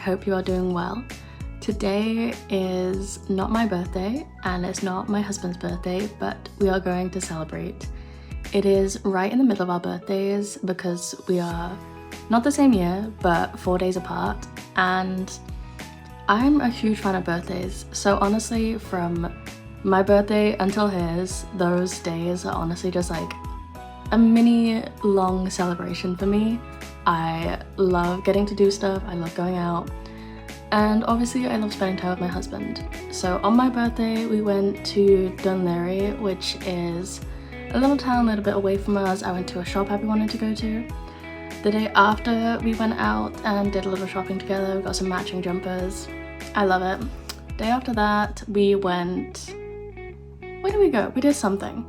hope you are doing well. Today is not my birthday and it's not my husband's birthday, but we are going to celebrate. It is right in the middle of our birthdays because we are not the same year, but 4 days apart, and I'm a huge fan of birthdays. So honestly, from my birthday until his, those days are honestly just like a mini long celebration for me. I love getting to do stuff, I love going out, and obviously I love spending time with my husband. So on my birthday we went to Kildare, which is a little town a little bit away from us. I went to a shop we wanted to go to. The day after we went out and did a little shopping together, we got some matching jumpers. I love it. Day after that we went, where did we go? We did something.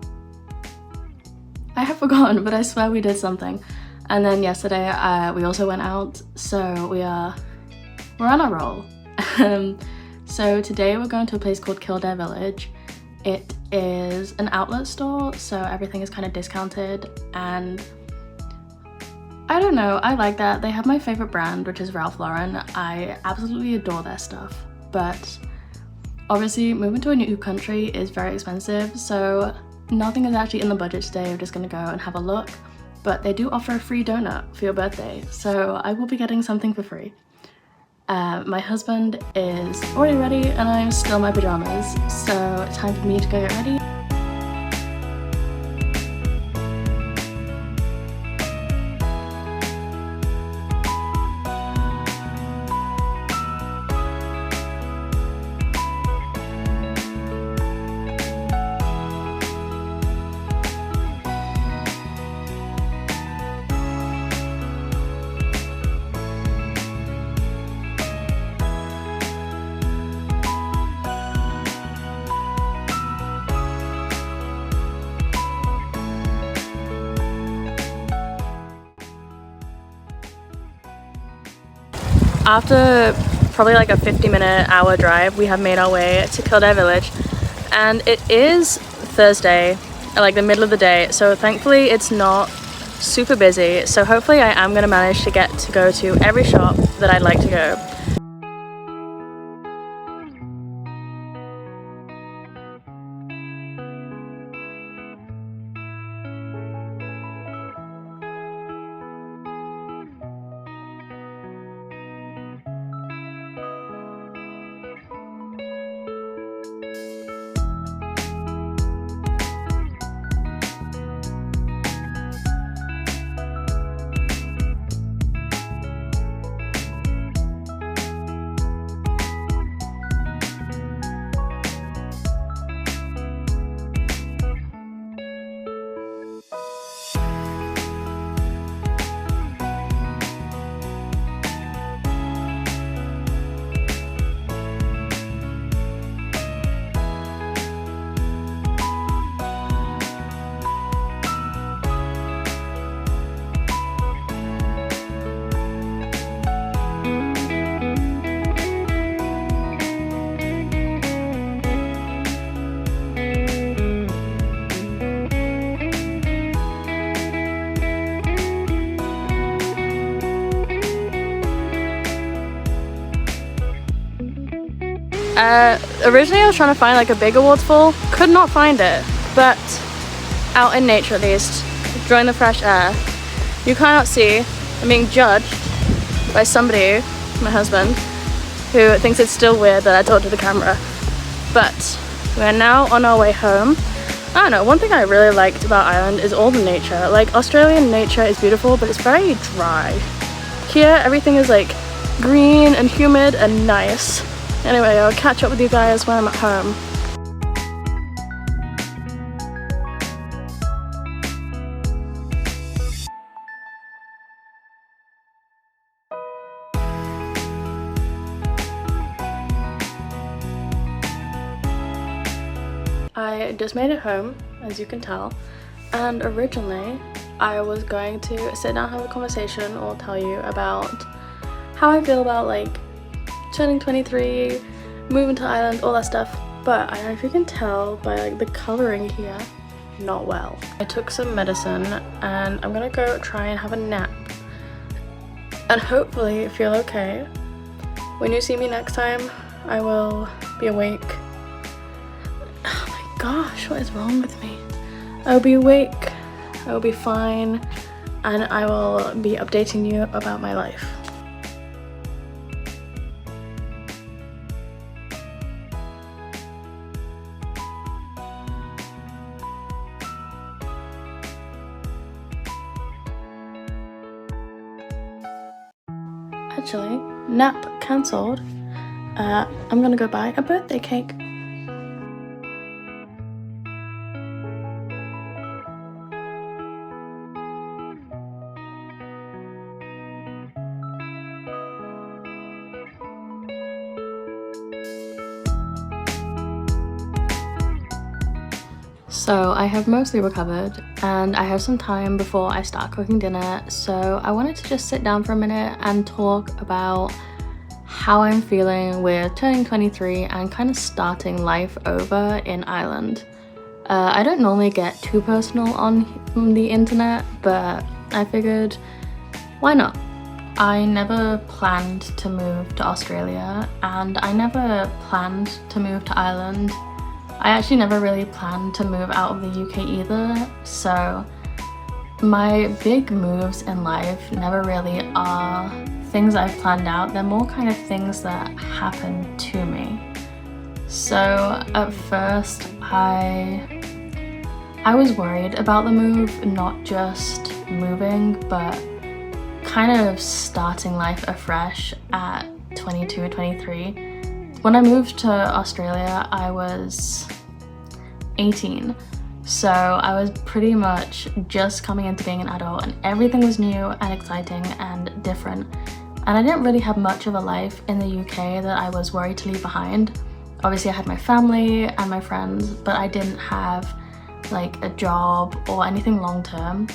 I have forgotten, but I swear we did something. And then yesterday we also went out, so we're on a roll. So today we're going to a place called Kildare Village. It is an outlet store, so everything is kind of discounted, and I don't know, I like that. They have my favorite brand, which is Ralph Lauren. I absolutely adore their stuff, but obviously moving to a new country is very expensive, so nothing is actually in the budget today. We're just gonna go and have a look, but they do offer a free donut for your birthday, so I will be getting something for free. My husband is already ready and I'm still in my pajamas, so it's time for me to go get ready. After probably like a 50-minute hour drive, we have made our way to Kildare Village, and it is Thursday, like the middle of the day, so thankfully it's not super busy, so hopefully I am going to manage to get to go to every shop that I'd like to go. Originally I was trying to find like a bigger waterfall, could not find it, but out in nature at least, enjoying the fresh air, you cannot see I'm being judged by somebody, my husband, who thinks it's still weird that I talk to the camera. But we are now on our way home. I don't know, one thing I really liked about Ireland is all the nature. Like, Australian nature is beautiful, but it's very dry. Here everything is like green and humid and nice. Anyway, I'll catch up with you guys when I'm at home. I just made it home, as you can tell, and originally I was going to sit down and have a conversation or tell you about how I feel about like turning 23, moving to Ireland, all that stuff, but I don't know if you can tell by like the colouring here, not well. I took some medicine and I'm gonna go try and have a nap and hopefully feel okay. When you see me next time, I will be awake. Oh my gosh, what is wrong with me? I will be awake, I will be fine, and I will be updating you about my life. Actually, nap cancelled. I'm gonna go buy a birthday cake. So I have mostly recovered and I have some time before I start cooking dinner, so I wanted to just sit down for a minute and talk about how I'm feeling with turning 23 and kind of starting life over in Ireland. I don't normally get too personal on the internet, but I figured, why not? I never planned to move to Australia and I never planned to move to Ireland. I actually never really planned to move out of the UK either, so my big moves in life never really are things I've planned out. They're more kind of things that happen to me. So at first I was worried about the move, not just moving, but kind of starting life afresh at 22, 23. When I moved to Australia, I was 18, so I was pretty much just coming into being an adult and everything was new and exciting and different. And I didn't really have much of a life in the UK that I was worried to leave behind. Obviously I had my family and my friends, but I didn't have like a job or anything long term.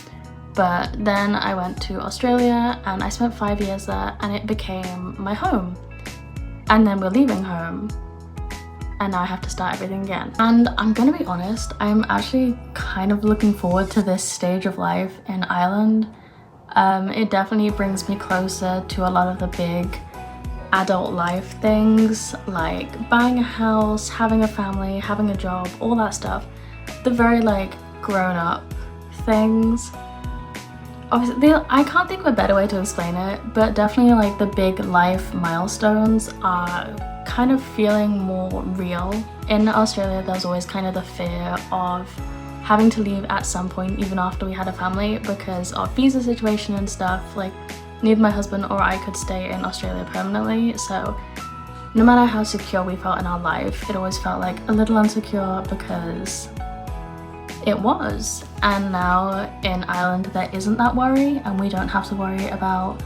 But then I went to Australia and I spent 5 years there and it became my home. And then we're leaving home and now I have to start everything again. And I'm gonna be honest, I'm actually kind of looking forward to this stage of life in Ireland. It definitely brings me closer to a lot of the big adult life things, like buying a house, having a family, having a job, all that stuff. The very like grown up things. Obviously, I can't think of a better way to explain it, but definitely like the big life milestones are kind of feeling more real. In Australia, there's always kind of the fear of having to leave at some point, even after we had a family, because of visa situation and stuff. Like neither my husband or I could stay in Australia permanently, so no matter how secure we felt in our life, it always felt like a little insecure because it was. And now in Ireland there isn't that worry and we don't have to worry about,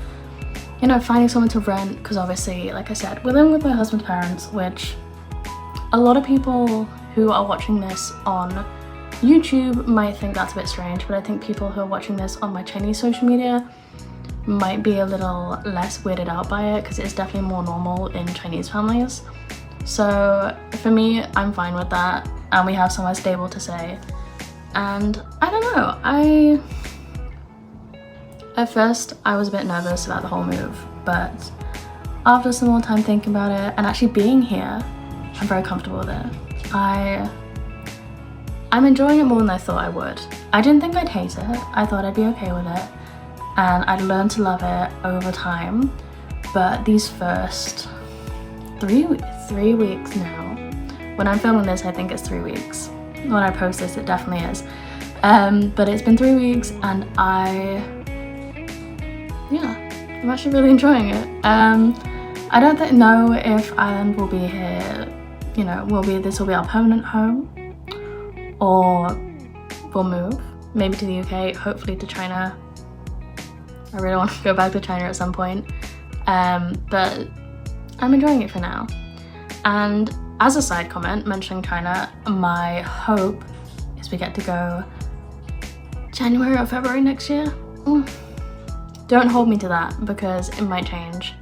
you know, finding someone to rent, because obviously, like I said, we're living with my husband's parents, which a lot of people who are watching this on YouTube might think that's a bit strange, but I think people who are watching this on my Chinese social media might be a little less weirded out by it, because it's definitely more normal in Chinese families. So for me, I'm fine with that and we have somewhere stable to stay. And I don't know, at first I was a bit nervous about the whole move, but after some more time thinking about it and actually being here, I'm very comfortable with it. I'm enjoying it more than I thought I would. I didn't think I'd hate it, I thought I'd be okay with it, and I'd learn to love it over time, but these first three weeks now, when I'm filming this I think it's 3 weeks. When I post this it definitely is, but it's been 3 weeks and I'm actually really enjoying it. I don't know if Ireland will be here, you know, this will be our permanent home, or we'll move maybe to the UK, hopefully to China. I really want to go back to China at some point, but I'm enjoying it for now. And as a side comment, mentioning China, my hope is we get to go January or February next year. Don't hold me to that because it might change,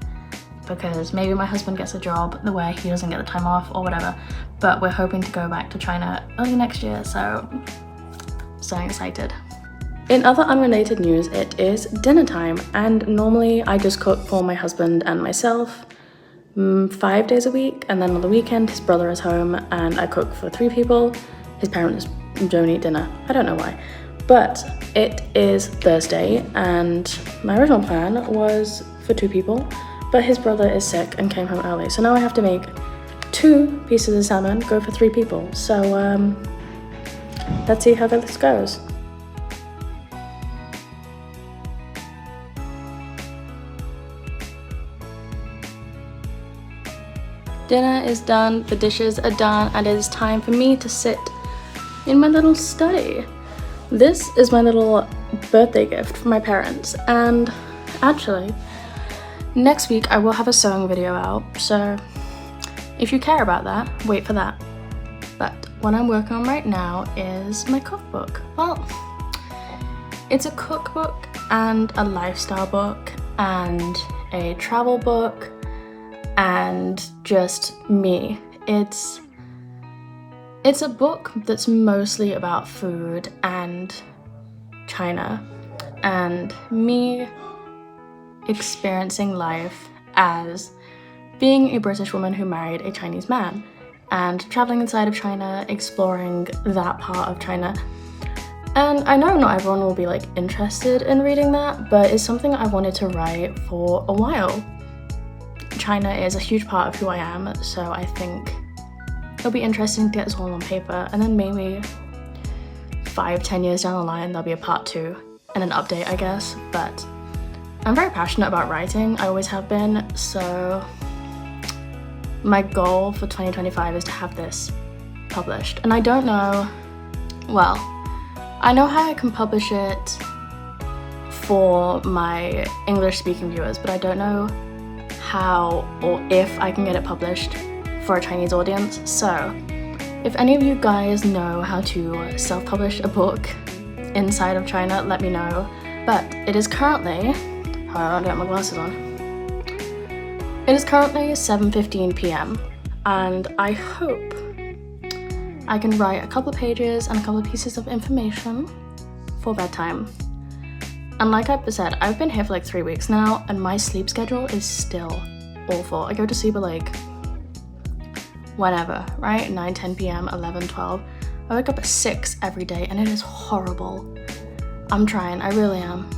because maybe my husband gets a job the way he doesn't get the time off or whatever, but we're hoping to go back to China early next year, so excited. In other unrelated news, it is dinner time, and normally I just cook for my husband and myself, 5 days a week, and then on the weekend his brother is home and I cook for 3 people. His parents don't eat dinner. I don't know why. But it is Thursday and my original plan was for 2 people, but his brother is sick and came home early. So now I have to make 2 pieces of salmon, go for 3 people. So let's see how this goes. Dinner is done, the dishes are done, and it is time for me to sit in my little study. This is my little birthday gift from my parents, and actually, next week I will have a sewing video out, so if you care about that, wait for that. But what I'm working on right now is my cookbook. Well, it's a cookbook and a lifestyle book and a travel book and just me. It's a book that's mostly about food and China and me experiencing life as being a British woman who married a Chinese man and traveling inside of China, exploring that part of China. And I know not everyone will be like interested in reading that, but it's something I wanted to write for a while. China is a huge part of who I am, so I think it'll be interesting to get this all on paper, and then maybe 5-10 years down the line there'll be a part 2 and an update, I guess. But I'm very passionate about writing, I always have been, so my goal for 2025 is to have this published. And I don't know, well, I know how I can publish it for my English speaking viewers, but I don't know how or if I can get it published for a Chinese audience. So if any of you guys know how to self-publish a book inside of China, let me know. But it is currently, hold on, I don't have my glasses on. It is currently 7:15 p.m. and I hope I can write a couple of pages and a couple of pieces of information for bedtime. And like I said, I've been here for like 3 weeks now and my sleep schedule is still awful. I go to sleep at like whenever, right? 9-10 p.m, 11-12. I wake up at 6 every day and it is horrible. I'm trying, I really am.